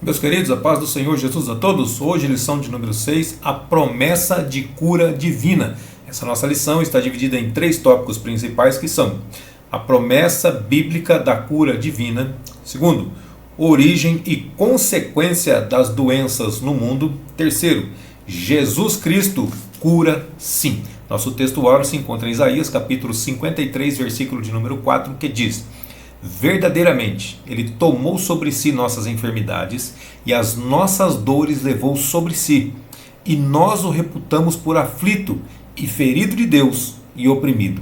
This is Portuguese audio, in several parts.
Meus queridos, a paz do Senhor Jesus a todos. Hoje, lição de número 6, a promessa de cura divina. Essa nossa lição está dividida em 3 tópicos principais que são: a promessa bíblica da cura divina. Segundo, origem e consequência das doenças no mundo. Terceiro, Jesus Cristo cura sim. Nosso texto áureo se encontra em Isaías, capítulo 53, versículo de número 4, que diz: verdadeiramente, Ele tomou sobre si nossas enfermidades e as nossas dores levou sobre si, e nós o reputamos por aflito e ferido de Deus e oprimido.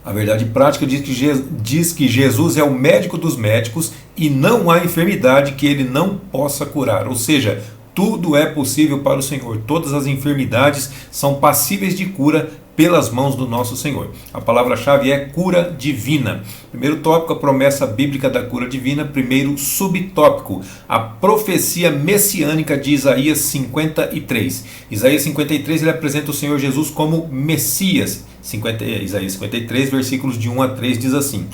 A verdade prática diz que Jesus é o médico dos médicos e não há enfermidade que Ele não possa curar, ou seja, tudo é possível para o Senhor. Todas as enfermidades são passíveis de cura pelas mãos do nosso Senhor. A palavra-chave é cura divina. Primeiro tópico, a promessa bíblica da cura divina. Primeiro subtópico, a profecia messiânica de Isaías 53. Isaías 53, ele apresenta o Senhor Jesus como Messias. Isaías 53, versículos de 1 a 3 diz assim: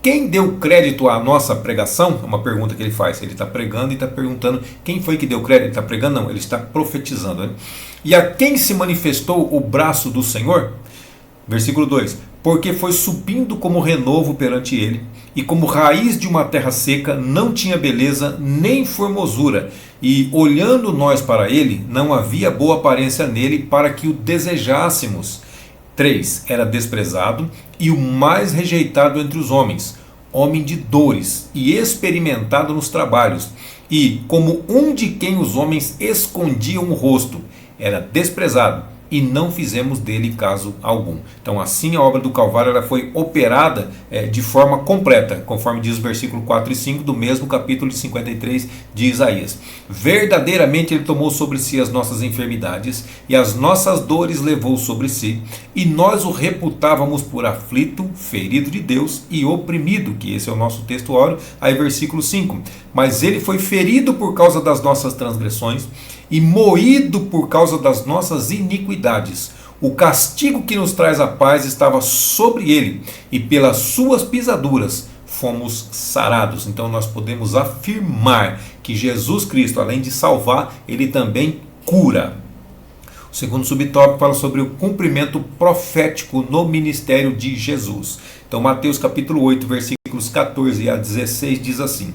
quem deu crédito à nossa pregação? É uma pergunta que ele faz. Ele está pregando e está perguntando quem foi que deu crédito. Ele está pregando? Não, ele está profetizando, né? E a quem se manifestou o braço do Senhor? Versículo 2: porque foi subindo como renovo perante ele, e como raiz de uma terra seca, não tinha beleza nem formosura, e olhando nós para ele, não havia boa aparência nele para que o desejássemos. 3. Era desprezado e o mais rejeitado entre os homens, homem de dores e experimentado nos trabalhos, e como um de quem os homens escondiam o rosto, era desprezado e não fizemos dele caso algum. Então assim a obra do Calvário ela foi operada de forma completa, conforme diz o versículo 4 e 5 do mesmo capítulo de 53 de Isaías. Verdadeiramente ele tomou sobre si as nossas enfermidades e as nossas dores levou sobre si, e nós o reputávamos por aflito, ferido de Deus e oprimido, que esse é o nosso texto áureo, aí versículo 5. Mas ele foi ferido por causa das nossas transgressões e moído por causa das nossas iniquidades. O castigo que nos traz a paz estava sobre ele, e pelas suas pisaduras fomos sarados. Então nós podemos afirmar que Jesus Cristo, além de salvar, ele também cura. O segundo subtópico fala sobre o cumprimento profético no ministério de Jesus. Então Mateus capítulo 8, versículos 14 a 16 diz assim: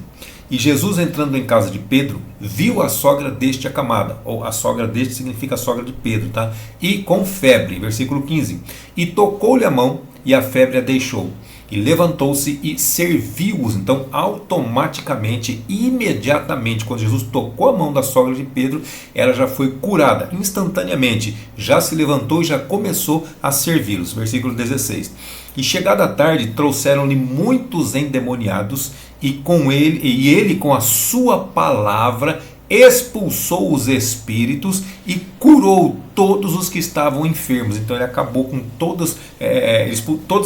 e Jesus, entrando em casa de Pedro, viu a sogra deste acamada, ou a sogra deste significa a sogra de Pedro, tá? E com febre, versículo 15, e tocou-lhe a mão, e a febre a deixou, e levantou-se e serviu-os. Então automaticamente, imediatamente, quando Jesus tocou a mão da sogra de Pedro, ela já foi curada, instantaneamente, já se levantou e já começou a servi-los. Versículo 16, e chegada a tarde, trouxeram-lhe muitos endemoniados, e ele com a sua palavra expulsou os espíritos e curou todos os que estavam enfermos. Então ele acabou com todos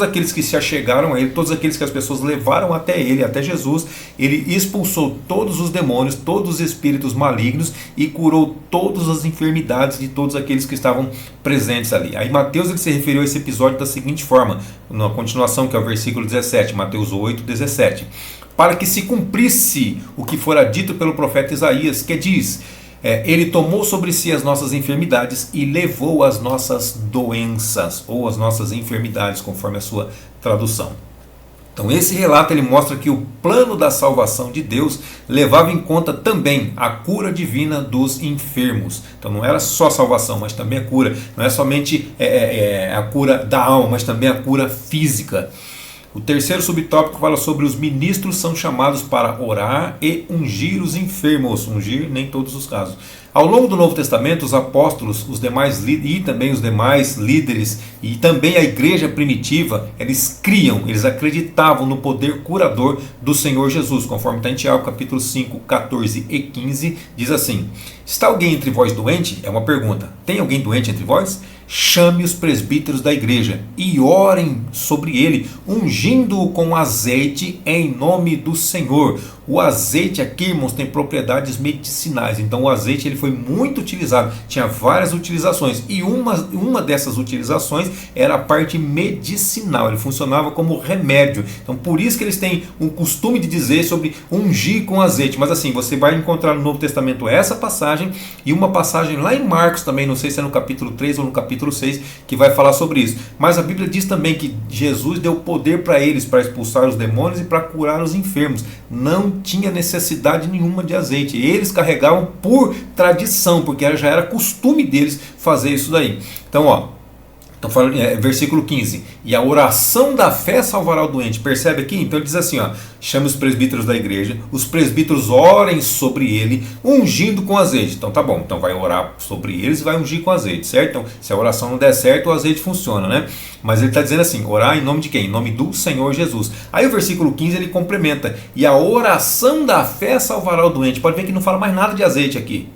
aqueles que se achegaram a ele, todos aqueles que as pessoas levaram até ele, até Jesus. Ele expulsou todos os demônios, todos os espíritos malignos e curou todas as enfermidades de todos aqueles que estavam presentes ali. Aí Mateus ele se referiu a esse episódio da seguinte forma, na continuação, que é o versículo 17, Mateus 8, 17. Para que se cumprisse o que fora dito pelo profeta Isaías, que diz: ele tomou sobre si as nossas enfermidades e levou as nossas doenças, ou as nossas enfermidades, conforme a sua tradução. Então esse relato ele mostra que o plano da salvação de Deus levava em conta também a cura divina dos enfermos. Então não era só a salvação, mas também a cura. Não é somente a cura da alma, mas também a cura física. O terceiro subtópico fala sobre os ministros são chamados para orar e ungir os enfermos. Ungir nem todos os casos. Ao longo do Novo Testamento, os apóstolos, os demais e também os demais líderes e também a igreja primitiva, eles acreditavam no poder curador do Senhor Jesus, conforme está em Tiago capítulo 5, 14 e 15, diz assim: está alguém entre vós doente? É uma pergunta. Tem alguém doente entre vós? Chame os presbíteros da igreja e orem sobre ele, ungindo-o com azeite em nome do Senhor. O azeite aqui, irmãos, tem propriedades medicinais. Então o azeite ele foi muito utilizado, tinha várias utilizações, e uma dessas utilizações era a parte medicinal, ele funcionava como remédio. Então por isso que eles têm um costume de dizer sobre ungir com azeite. Mas assim, você vai encontrar no Novo Testamento essa passagem e uma passagem lá em Marcos também, não sei se é no capítulo 3 ou no capítulo 6, que vai falar sobre isso. Mas a Bíblia diz também que Jesus deu poder para eles para expulsar os demônios e para curar os enfermos. Não tinha necessidade nenhuma de azeite. Eles carregavam por tradição, porque já era costume deles fazer isso daí. Então, então, versículo 15: e a oração da fé salvará o doente. Percebe aqui? Então ele diz assim, chame os presbíteros da igreja, os presbíteros orem sobre ele, ungindo com azeite. Então tá bom, então vai orar sobre eles e vai ungir com azeite, certo? Então se a oração não der certo, o azeite funciona, né? Mas ele está dizendo assim, orar em nome de quem? Em nome do Senhor Jesus. Aí o versículo 15 ele complementa: e a oração da fé salvará o doente. Pode ver que não fala mais nada de azeite aqui.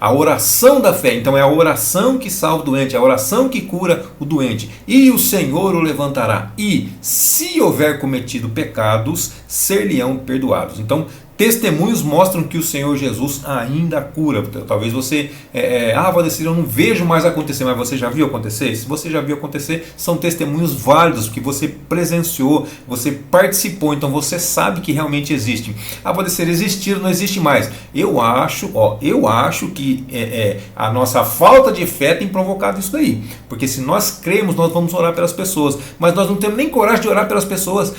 A oração da fé, então é a oração que salva o doente, é a oração que cura o doente. E o Senhor o levantará, e se houver cometido pecados, ser-lhe-ão perdoados. Então, testemunhos mostram que o Senhor Jesus ainda cura. Talvez você, Valdecir, eu não vejo mais acontecer, mas você já viu acontecer? Se você já viu acontecer, são testemunhos válidos, que você presenciou, você participou, então você sabe que realmente existe. Valdecir, existir não existe mais. Eu acho que a nossa falta de fé tem provocado isso daí. Porque se nós cremos, nós vamos orar pelas pessoas, mas nós não temos nem coragem de orar pelas pessoas.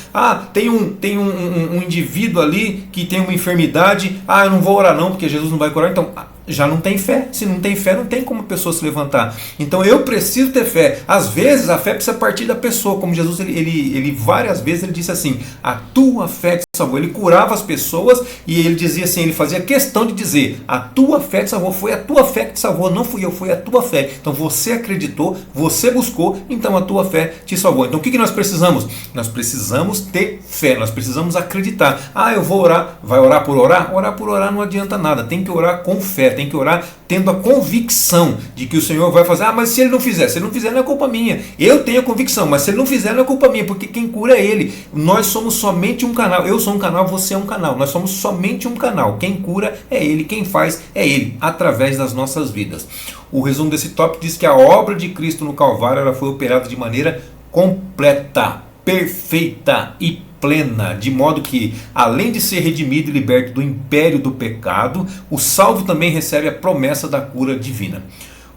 Tem um indivíduo ali que tem uma enfermidade, eu não vou orar não, porque Jesus não vai curar. Então já não tem fé. Se não tem fé, não tem como a pessoa se levantar. Então eu preciso ter fé. Às vezes a fé precisa partir da pessoa, como Jesus ele várias vezes ele disse assim: a tua fé te salvou. Ele curava as pessoas e ele dizia assim, ele fazia questão de dizer: a tua fé te salvou, foi a tua fé que te salvou, não fui eu, foi a tua fé. Então você acreditou, você buscou, então a tua fé te salvou. Então o que nós precisamos? Nós precisamos ter fé, nós precisamos acreditar. Eu vou orar, vai orar por orar? Orar por orar não adianta nada, tem que orar com fé, tem que orar tendo a convicção de que o Senhor vai fazer. Mas se ele não fizer não é culpa minha. Eu tenho a convicção, mas se ele não fizer não é culpa minha, porque quem cura é ele. Nós somos somente um canal. Eu sou um canal, você é um canal. Nós somos somente um canal. Quem cura é ele, quem faz é ele, através das nossas vidas. O resumo desse tópico diz que a obra de Cristo no Calvário ela foi operada de maneira completa, perfeita e plena, de modo que, além de ser redimido e liberto do império do pecado, o salvo também recebe a promessa da cura divina.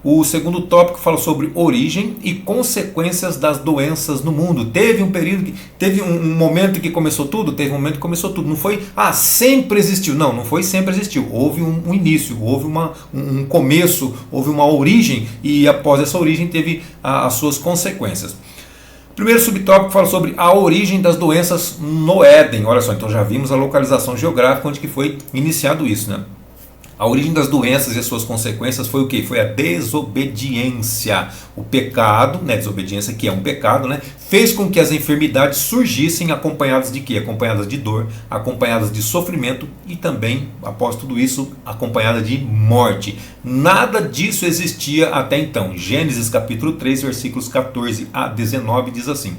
O segundo tópico fala sobre origem e consequências das doenças no mundo. Teve um período, teve um momento que começou tudo, não foi, sempre existiu. Não foi sempre existiu. Houve um início, houve um começo, houve uma origem, e após essa origem teve as suas consequências. Primeiro subtópico fala sobre a origem das doenças no Éden. Olha só, então já vimos a localização geográfica onde que foi iniciado isso, né? A origem das doenças e as suas consequências foi o quê? Foi a desobediência. O pecado, desobediência que é um pecado, fez com que as enfermidades surgissem acompanhadas de quê? Acompanhadas de dor, acompanhadas de sofrimento e também, após tudo isso, acompanhada de morte. Nada disso existia até então. Gênesis capítulo 3, versículos 14 a 19 diz assim: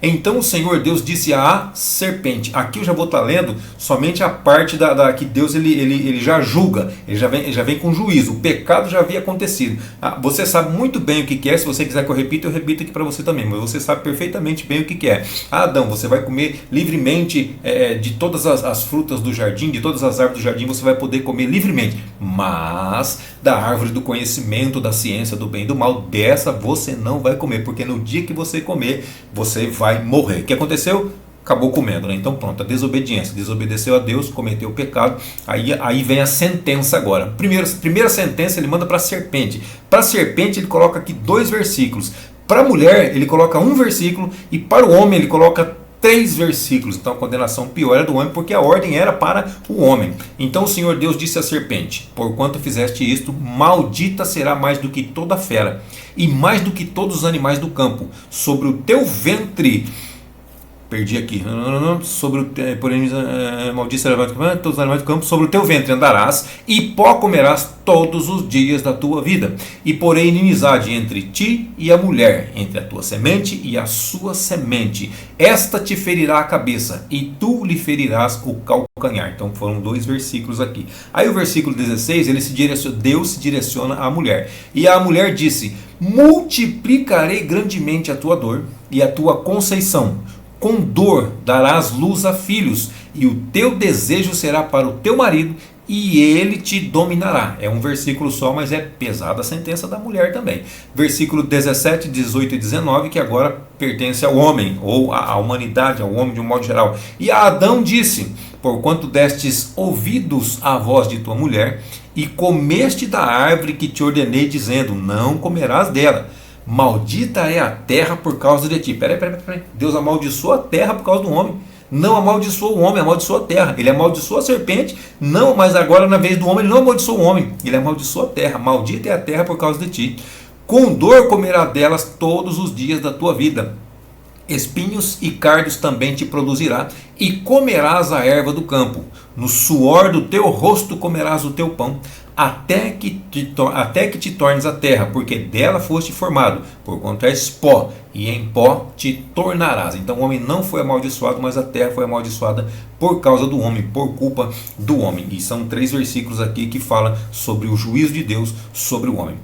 então o Senhor Deus disse à serpente. Aqui eu já vou estar lendo somente a parte que Deus ele já julga, ele já vem com juízo. O pecado já havia acontecido. Você sabe muito bem o que é. Se você quiser que eu repito aqui para você também. Mas você sabe perfeitamente bem o que é. Adão, você vai comer livremente de todas as frutas do jardim, de todas as árvores do jardim, você vai poder comer livremente. Mas da árvore do conhecimento, da ciência, do bem e do mal, dessa você não vai comer, porque no dia que você comer, você vai morrer. O que aconteceu? Acabou comendo, Então pronto, a desobediência, desobedeceu a Deus, cometeu o pecado. Aí vem a sentença agora. Primeira sentença ele manda para a serpente. Para a serpente ele coloca aqui 2 versículos. Para a mulher ele coloca 1 versículo, e para o homem ele coloca 3 versículos. Então a condenação pior era do homem, porque a ordem era para o homem. Então o Senhor Deus disse à serpente: porquanto fizeste isto, maldita será mais do que toda fera, e mais do que todos os animais do campo. Sobre o teu ventre perdi aqui, sobre o porém, maldito levanta todos os animais do campo, sobre o teu ventre andarás, e pó comerás todos os dias da tua vida, e porém inimizade entre ti e a mulher, entre a tua semente e a sua semente, esta te ferirá a cabeça, e tu lhe ferirás o calcanhar. Então foram 2 versículos aqui. Aí o versículo 16, Deus se direciona à mulher, e a mulher disse: multiplicarei grandemente a tua dor e a tua conceição. Com dor darás luz a filhos, e o teu desejo será para o teu marido, e ele te dominará. É um versículo só, mas é pesada a sentença da mulher também. Versículo 17, 18 e 19, que agora pertence ao homem, ou à humanidade, ao homem de um modo geral. E a Adão disse: porquanto destes ouvidos à voz de tua mulher, e comeste da árvore que te ordenei, dizendo: não comerás dela. Maldita é a terra por causa de ti. Peraí. Deus amaldiçoa a terra por causa do homem. Não amaldiçoa o homem, amaldiçoa a terra. Ele amaldiçoa a serpente, não, mas agora na vez do homem ele não amaldiçoa o homem, ele amaldiçoa a terra. Maldita é a terra por causa de ti. Com dor comerá delas todos os dias da tua vida. Espinhos e cardos também te produzirá, e comerás a erva do campo. No suor do teu rosto comerás o teu pão, até que te tornes a terra, porque dela foste formado, porquanto és pó, e em pó te tornarás. Então o homem não foi amaldiçoado, mas a terra foi amaldiçoada por causa do homem, por culpa do homem. E são 3 versículos aqui que falam sobre o juízo de Deus sobre o homem.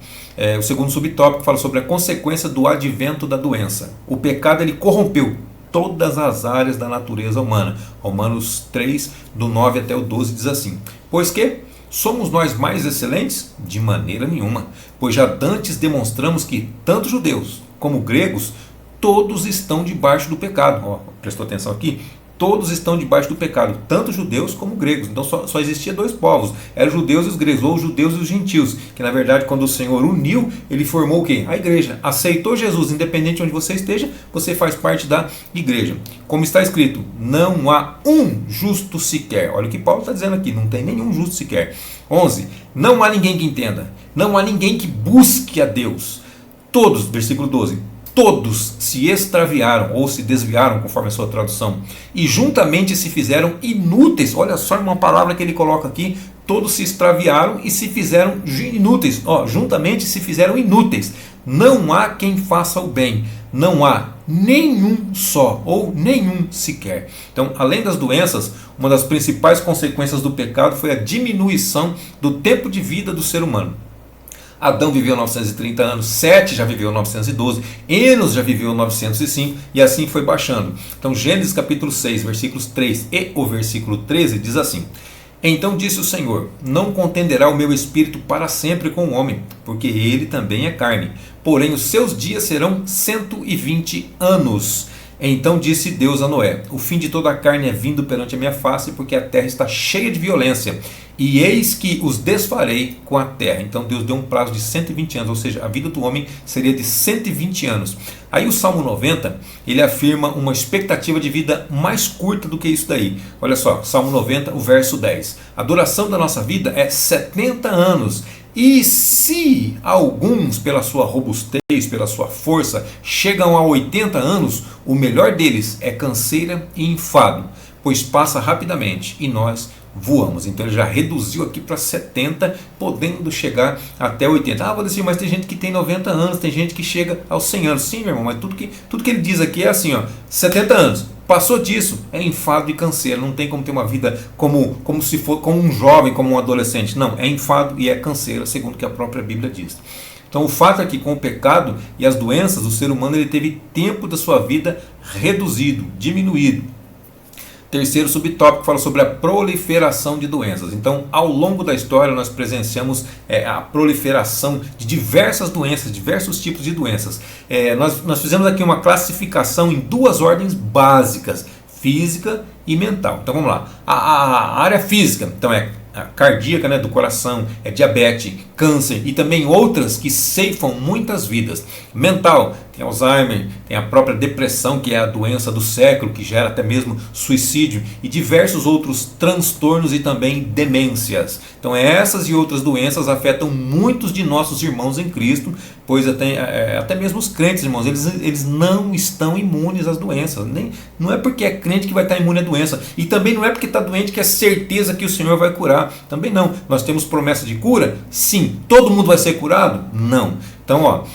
O segundo subtópico fala sobre a consequência do advento da doença. O pecado ele corrompeu todas as áreas da natureza humana. Romanos 3, do 9 até o 12 diz assim: pois que somos nós mais excelentes? De maneira nenhuma, pois já dantes demonstramos que tanto judeus como gregos, todos estão debaixo do pecado. Prestou atenção aqui? Todos estão debaixo do pecado, tanto judeus como gregos. Então só existia 2 povos, eram os judeus e os gregos, ou os judeus e os gentios, que na verdade quando o Senhor uniu, ele formou o quê? A igreja. Aceitou Jesus, independente de onde você esteja, você faz parte da igreja. Como está escrito: não há um justo sequer. Olha o que Paulo está dizendo aqui, não tem nenhum justo sequer. 11, não há ninguém que entenda, não há ninguém que busque a Deus. Todos, versículo 12, todos se extraviaram ou se desviaram, conforme a sua tradução, e juntamente se fizeram inúteis. Olha só uma palavra que ele coloca aqui: todos se extraviaram e se fizeram inúteis. Juntamente se fizeram inúteis. Não há quem faça o bem, não há nenhum só, ou nenhum sequer. Então, além das doenças, uma das principais consequências do pecado foi a diminuição do tempo de vida do ser humano. Adão viveu 930 anos, Sete já viveu 912, Enos já viveu 905, e assim foi baixando. Então Gênesis capítulo 6, versículos 3 e o versículo 13 diz assim: então disse o Senhor: não contenderá o meu espírito para sempre com o homem, porque ele também é carne, porém os seus dias serão 120 anos. Então disse Deus a Noé: o fim de toda a carne é vindo perante a minha face, porque a terra está cheia de violência, e eis que os desfarei com a terra. Então Deus deu um prazo de 120 anos, ou seja, a vida do homem seria de 120 anos. Aí o Salmo 90, ele afirma uma expectativa de vida mais curta do que isso daí. Olha só, Salmo 90, o verso 10. A duração da nossa vida é 70 anos. E se alguns, pela sua robustez, pela sua força, chegam a 80 anos, o melhor deles é canseira e enfado, pois passa rapidamente e nós voamos. Então ele já reduziu aqui para 70, podendo chegar até 80. Vou dizer, mas tem gente que tem 90 anos, tem gente que chega aos 100 anos. Sim, meu irmão, mas tudo que ele diz aqui é assim, 70 anos. Passou disso, é enfado e canseira. Não tem como ter uma vida como se for como um jovem, como um adolescente. Não, é enfado e é canseira, segundo o que a própria Bíblia diz. Então o fato é que com o pecado e as doenças, o ser humano ele teve tempo da sua vida reduzido, diminuído. Terceiro subtópico fala sobre a proliferação de doenças. Então, ao longo da história, nós presenciamos a proliferação de diversas doenças, diversos tipos de doenças. Nós fizemos aqui uma classificação em 2 ordens básicas: física e mental. Então vamos lá. A área física, então é a cardíaca, né, do coração, é diabetes, câncer e também outras que ceifam muitas vidas. Mental, tem Alzheimer, tem a própria depressão, que é a doença do século, que gera até mesmo suicídio, e diversos outros transtornos e também demências. Então essas e outras doenças afetam muitos de nossos irmãos em Cristo, pois até mesmo os crentes, irmãos, eles não estão imunes às doenças. Não é porque é crente que vai estar imune à doença, e também não é porque está doente que é certeza que o Senhor vai curar. Também não. Nós temos promessa de cura? Sim. Todo mundo vai ser curado? Não. Então,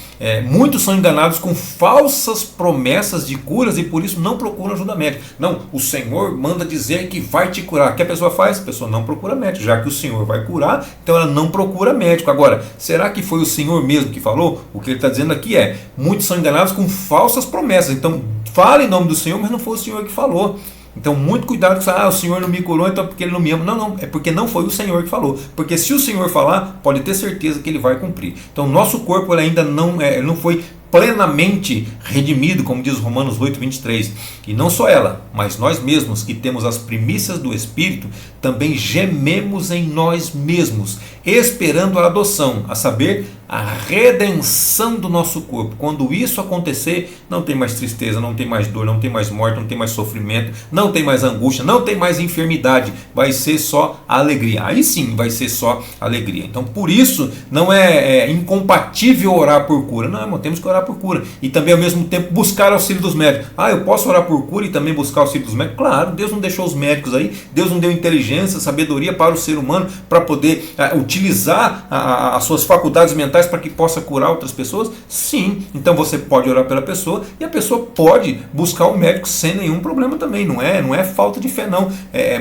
muitos são enganados com falsas promessas de curas e por isso não procuram ajuda médica. Não, o Senhor manda dizer que vai te curar. O que a pessoa faz? A pessoa não procura médico. Já que o Senhor vai curar, então ela não procura médico. Agora, será que foi o Senhor mesmo que falou? O que ele está dizendo aqui é: muitos são enganados com falsas promessas. Então, fala em nome do Senhor, mas não foi o Senhor que falou. Então, muito cuidado com isso. O Senhor não me curou, então é porque Ele não me ama. Não, é porque não foi o Senhor que falou. Porque se o Senhor falar, pode ter certeza que Ele vai cumprir. Então, nosso corpo ele ainda não foi plenamente redimido, como diz Romanos 8:23. E não só ela, mas nós mesmos que temos as primícias do Espírito, também gememos em nós mesmos, esperando a adoção, a saber, a redenção do nosso corpo. Quando isso acontecer, não tem mais tristeza, não tem mais dor, não tem mais morte, não tem mais sofrimento, não tem mais angústia, não tem mais enfermidade, vai ser só alegria. Aí sim vai ser só alegria. Então por isso não é incompatível orar por cura. Não, irmão, temos que orar por cura e também ao mesmo tempo buscar auxílio dos médicos. Eu posso orar por cura e também buscar auxílio dos médicos? Claro, Deus não deixou os médicos aí, Deus não deu inteligência, sabedoria para o ser humano para poder utilizar as suas faculdades mentais para que possa curar outras pessoas? Sim. Então você pode orar pela pessoa e a pessoa pode buscar o médico sem nenhum problema também. Não é falta de fé não,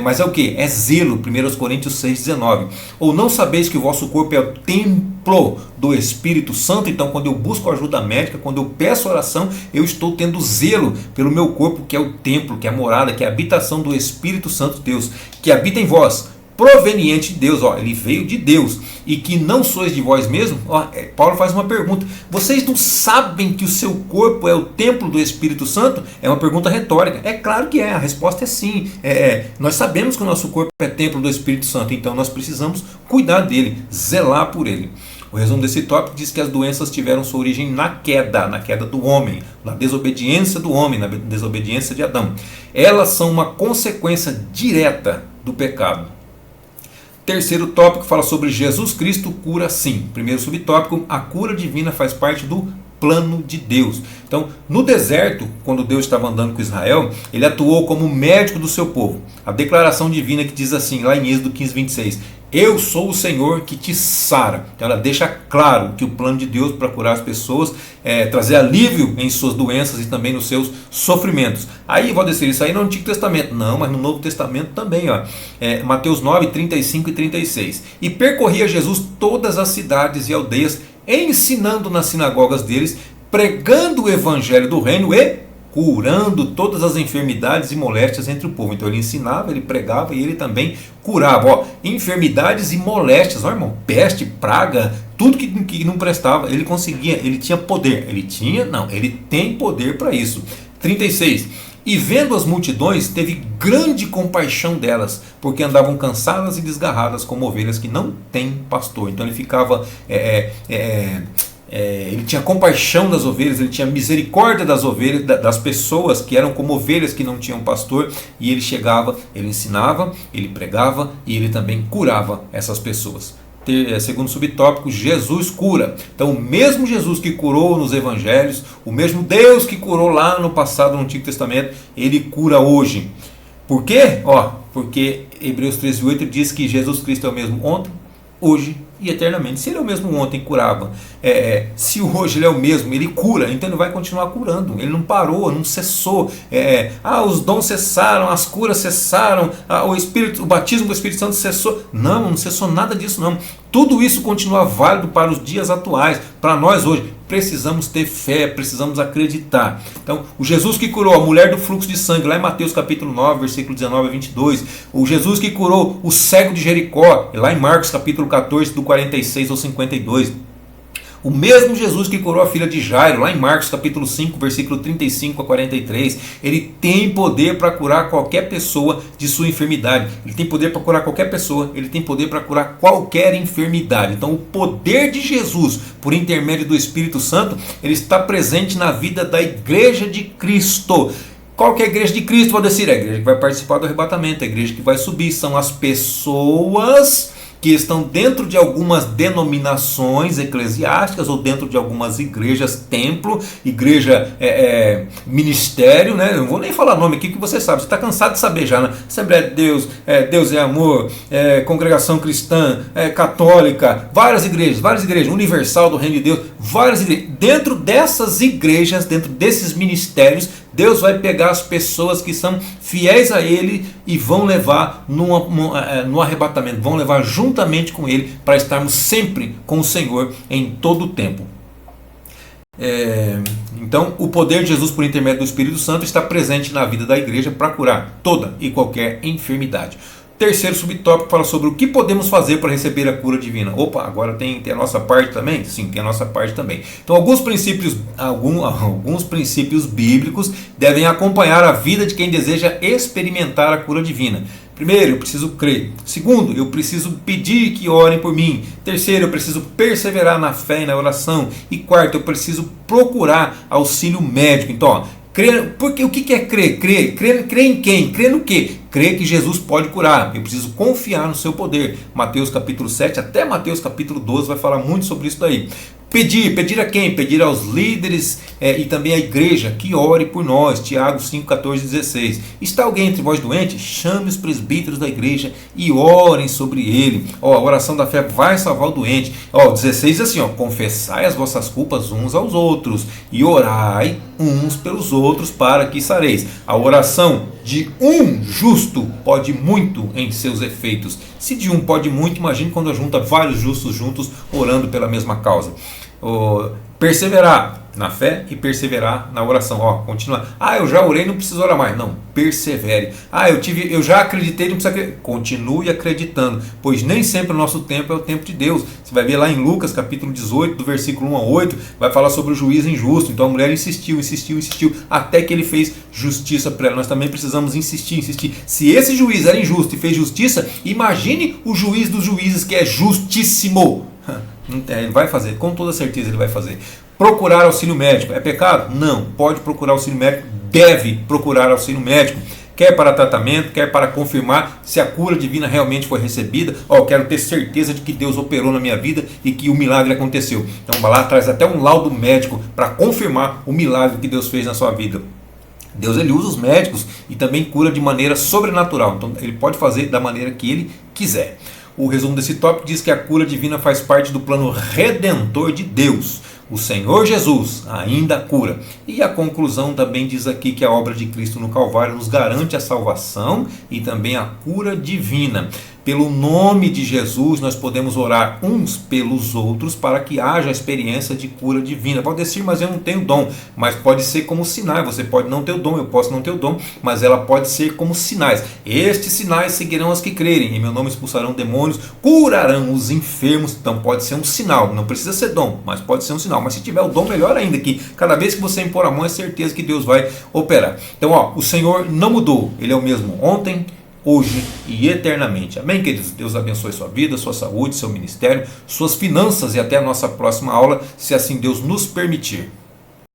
mas é o que? É zelo. 1 Coríntios 6:19. Ou não sabeis que o vosso corpo é o templo do Espírito Santo? Então quando eu busco ajuda médica, quando eu peço oração, eu estou tendo zelo pelo meu corpo, que é o templo, que é a morada, que é a habitação do Espírito Santo de Deus, que habita em vós, proveniente de Deus, ele veio de Deus, e que não sois de vós mesmos. Paulo faz uma pergunta: vocês não sabem que o seu corpo é o templo do Espírito Santo? É uma pergunta retórica. É claro que a resposta é sim. Nós sabemos que o nosso corpo é templo do Espírito Santo, então nós precisamos cuidar dele, zelar por ele. O resumo desse tópico diz que as doenças tiveram sua origem na queda do homem, na desobediência do homem, na desobediência de Adão. Elas são uma consequência direta do pecado. Terceiro tópico fala sobre Jesus Cristo cura sim. Primeiro subtópico: a cura divina faz parte do plano de Deus. Então, no deserto, quando Deus estava andando com Israel, ele atuou como médico do seu povo. A declaração divina que diz assim, lá em Êxodo 15:26, eu sou o Senhor que te sara. Então ela deixa claro que o plano de Deus para curar as pessoas é trazer alívio em suas doenças e também nos seus sofrimentos. Aí, Valdecir, isso aí no Antigo Testamento. Não, mas no Novo Testamento também. Mateus 9:35 e 36. E percorria Jesus todas as cidades e aldeias, ensinando nas sinagogas deles, pregando o evangelho do reino e curando todas as enfermidades e moléstias entre o povo. Então ele ensinava, ele pregava e ele também curava. Enfermidades e moléstias, irmão, peste, praga, tudo que não prestava, ele conseguia, ele tinha poder. Ele tem poder para isso. 36. E vendo as multidões, teve grande compaixão delas, porque andavam cansadas e desgarradas como ovelhas que não têm pastor. Então ele ficava... ele tinha compaixão das ovelhas, ele tinha misericórdia das ovelhas, das pessoas que eram como ovelhas que não tinham pastor, e ele chegava, ele ensinava, ele pregava e ele também curava essas pessoas. Segundo subtópico, Jesus cura. Então o mesmo Jesus que curou nos evangelhos, o mesmo Deus que curou lá no passado no Antigo Testamento, ele cura hoje. Por quê? Porque Hebreus 13:8 diz que Jesus Cristo é o mesmo ontem, hoje e eternamente. Se ele é o mesmo ontem, curava. Se hoje ele é o mesmo, ele cura, então ele vai continuar curando. Ele não parou, não cessou. Os dons cessaram, as curas cessaram, o batismo do Espírito Santo cessou. Não cessou nada disso não. Tudo isso continua válido para os dias atuais, para nós hoje. Precisamos ter fé, precisamos acreditar. Então, o Jesus que curou a mulher do fluxo de sangue, lá em Mateus capítulo 9, versículo 19 a 22. O Jesus que curou o cego de Jericó, lá em Marcos capítulo 14, do 46 ao 52. O mesmo Jesus que curou a filha de Jairo, lá em Marcos capítulo 5, versículo 35 a 43, ele tem poder para curar qualquer pessoa de sua enfermidade. Ele tem poder para curar qualquer pessoa, ele tem poder para curar qualquer enfermidade. Então o poder de Jesus, por intermédio do Espírito Santo, ele está presente na vida da igreja de Cristo. Qual que é a igreja de Cristo, Valdecir? É a igreja que vai participar do arrebatamento, a igreja que vai subir. São as pessoas que estão dentro de algumas denominações eclesiásticas ou dentro de algumas igrejas, templo, igreja ministério, né? Eu não vou nem falar nome aqui que você sabe, você está cansado de saber já, né? Assembleia de Deus, Deus é amor, congregação cristã, católica, várias igrejas, universal do reino de Deus, várias igrejas. Dentro dessas igrejas, dentro desses ministérios, Deus vai pegar as pessoas que são fiéis a Ele e vão levar no arrebatamento, vão levar juntamente com Ele para estarmos sempre com o Senhor em todo o tempo. Então, o poder de Jesus por intermédio do Espírito Santo está presente na vida da igreja para curar toda e qualquer enfermidade. Terceiro subtópico fala sobre o que podemos fazer para receber a cura divina. Opa, agora tem a nossa parte também? Sim, tem a nossa parte também. Então alguns princípios bíblicos devem acompanhar a vida de quem deseja experimentar a cura divina. Primeiro, eu preciso crer. Segundo, eu preciso pedir que orem por mim. Terceiro, eu preciso perseverar na fé e na oração. E quarto, eu preciso procurar auxílio médico. Então, ó, porque o que é crer? Crer em quem? Crer no quê? Crer que Jesus pode curar. Eu preciso confiar no seu poder. Mateus capítulo 7 até Mateus capítulo 12 vai falar muito sobre isso daí. Pedir a quem? Pedir aos líderes e também à igreja que ore por nós. Tiago 5, 14 e 16. Está alguém entre vós doente? Chame os presbíteros da igreja e orem sobre ele. A oração da fé vai salvar o doente. 16 diz assim, confessai as vossas culpas uns aos outros e orai uns pelos outros para que sareis. A oração de um justo pode muito em seus efeitos. Se de um pode muito, imagine quando junta vários justos juntos orando pela mesma causa. Perseverar na fé e perseverar na oração. Continua. Eu já orei, não preciso orar mais. Não, persevere. Eu já acreditei, não precisa acreditar. Continue acreditando, pois nem sempre o nosso tempo é o tempo de Deus. Você vai ver lá em Lucas capítulo 18, do versículo 1 a 8, vai falar sobre o juiz injusto. Então a mulher insistiu, até que ele fez justiça para ela. Nós também precisamos insistir. Se esse juiz era injusto e fez justiça, imagine o juiz dos juízes que é justíssimo. Ele vai fazer, com toda certeza ele vai fazer. Procurar auxílio médico é pecado? Não, pode procurar auxílio médico, deve procurar auxílio médico, quer para tratamento, quer para confirmar se a cura divina realmente foi recebida. Quero ter certeza de que Deus operou na minha vida e que o milagre aconteceu. Então vai lá, traz até um laudo médico para confirmar o milagre que Deus fez na sua vida. Deus ele usa os médicos e também cura de maneira sobrenatural, então ele pode fazer da maneira que ele quiser. O resumo desse tópico diz que a cura divina faz parte do plano redentor de Deus. O Senhor Jesus ainda cura. E a conclusão também diz aqui que a obra de Cristo no Calvário nos garante a salvação e também a cura divina. Pelo nome de Jesus, nós podemos orar uns pelos outros para que haja a experiência de cura divina. Pode dizer, mas eu não tenho dom. Mas pode ser como sinais. Você pode não ter o dom, eu posso não ter o dom, mas ela pode ser como sinais. Estes sinais seguirão os que crerem. Em meu nome expulsarão demônios, curarão os enfermos. Então pode ser um sinal. Não precisa ser dom, mas pode ser um sinal. Mas se tiver o dom, melhor ainda, que cada vez que você impor a mão, é certeza que Deus vai operar. Então, o Senhor não mudou. Ele é o mesmo ontem, hoje e eternamente. Amém, queridos? Deus abençoe sua vida, sua saúde, seu ministério, suas finanças e até a nossa próxima aula, se assim Deus nos permitir.